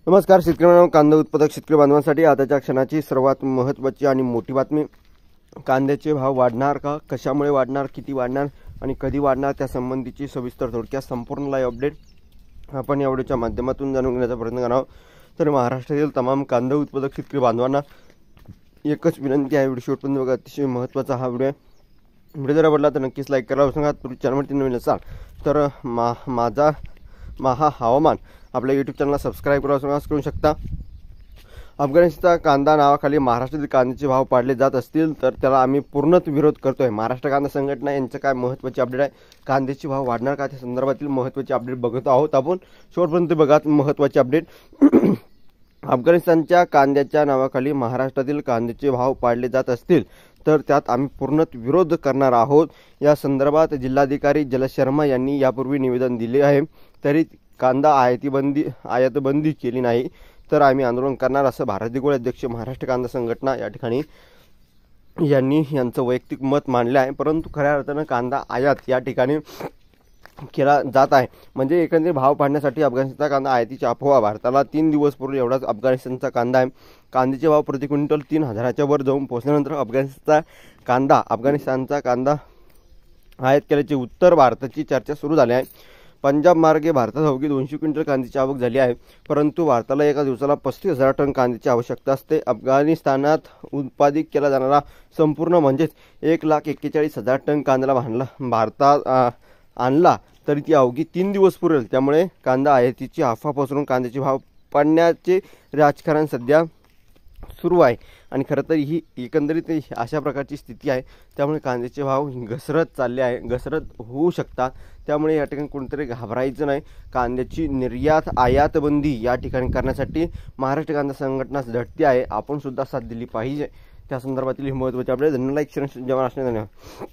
नमस्कार शेतकरी कांदा उत्पादक शेतकरी बांधवांसाठी आताच्या क्षणाची सर्वात महत्त्वाची आणि मोठी बातमी। कांद्याचे भाव वाढणार का, कशामुळे वाढणार, किती वाढणार आणि कधी वाढणार त्या संबंधीची सविस्तर थोडक्यात संपूर्ण लाईव्ह अपडेट आपण या व्हिडिओच्या माध्यमातून जाणून घेण्याचा प्रयत्न करणार आहोत। तर महाराष्ट्रातील तमाम कांदा उत्पादक शेतकरी बांधवांना एकच विनंती आहे, व्हिडिओ शेवटपर्यंत बघा, अतिशय महत्त्वाचा हा व्हिडिओ आहे। व्हिडिओ जर आवडला तर नक्कीच लाईक करा। सांगा तुम्ही चॅनलवरती नवीन असाल तर माझा महा हवामान आपल्या यूट्यूब चॅनलला सबस्क्राईब करू शकता। अफगाणिस्तान कांदा नावाखाली महाराष्ट्रातील कांद्याचे भाव पाडले जात असतील तर त्याला आम्ही पूर्णत विरोध करतोय। महाराष्ट्र कांदा संघटना यांचं काय महत्त्वाची अपडेट आहे, कांद्याचे भाव वाढणार का त्या संदर्भातील महत्त्वाची अपडेट बघत आहोत आपण। शेवटपर्यंत बघा महत्त्वाची अपडेट। अफगाणिस्तानच्या कांद्याच्या नावाखाली महाराष्ट्रातील कांद्याचे भाव पाडले जात असतील तर त्यात आम्ही पूर्णत विरोध करणार आहोत। या संदर्भात जिल्हाधिकारी जलज शर्मा यांनी यापूर्वी निवेदन दिले आहे, तरी कांदा आयातबंदी केली नाही तर आम्ही आंदोलन करणार असं भारती गोळे अध्यक्ष महाराष्ट्र कांदा संघटना या ठिकाणी यांनी यांचं वैयक्तिक मत मांडले आहे। परंतु खऱ्या अर्थानं कांदा आयात या ठिकाणी केला जात आहे, म्हणजे एकंदरीत भाव पाडण्यासाठी अफगाणिस्तान कांदा आयातीची अफवा। भारताला 3 दिवस पूर्वी एवढाच अफगाणिस्तानचा कांदा आहे। कांद्याचे भाव प्रति क्विंटल 3000च्या वर जाऊन पोहोचल्यानंतर अफगाणिस्तानचा कांदा आयात केल्याची उत्तर भारताची चर्चा सुरू झाली आहे। पंजाब मार्गे भारतात अवघी 200 क्विंटल कांद्याची आवक झाली आहे, परंतु भारताला एका दिवसाला 35,000 टन कांद्याची आवश्यकता असते। अफगाणिस्तानात उत्पादित केला जाणारा संपूर्ण म्हणजेच 1,41,000 टन कांद्याला भारतात आणला तरी ती अवघी 3 दिवस पुरेल। त्यामुळे कांदा आयातीची अफवा पसरून कांद्याचे भाव पाडण्याचे राजकारण सध्या सुरू आहे आणि खरं तर ही एकंदरीत अशा प्रकारची स्थिती आहे। त्यामुळे कांद्याचे भाव घसरत चालले आहे, घसरत होऊ शकतात। त्यामुळे या ठिकाणी कोणतरी घाबरायचं नाही। कांद्याची निर्यात आयात बंदी या ठिकाणी करण्यासाठी महाराष्ट्र कांदा संघटना झटते आहे, आपण सुद्धा साथ दिली पाहिजे। त्या संदर्भातील महत्त्वाचे अपडेट। धन्यवाद, लाईक शेअर जेव्हा असणे धन्यवाद।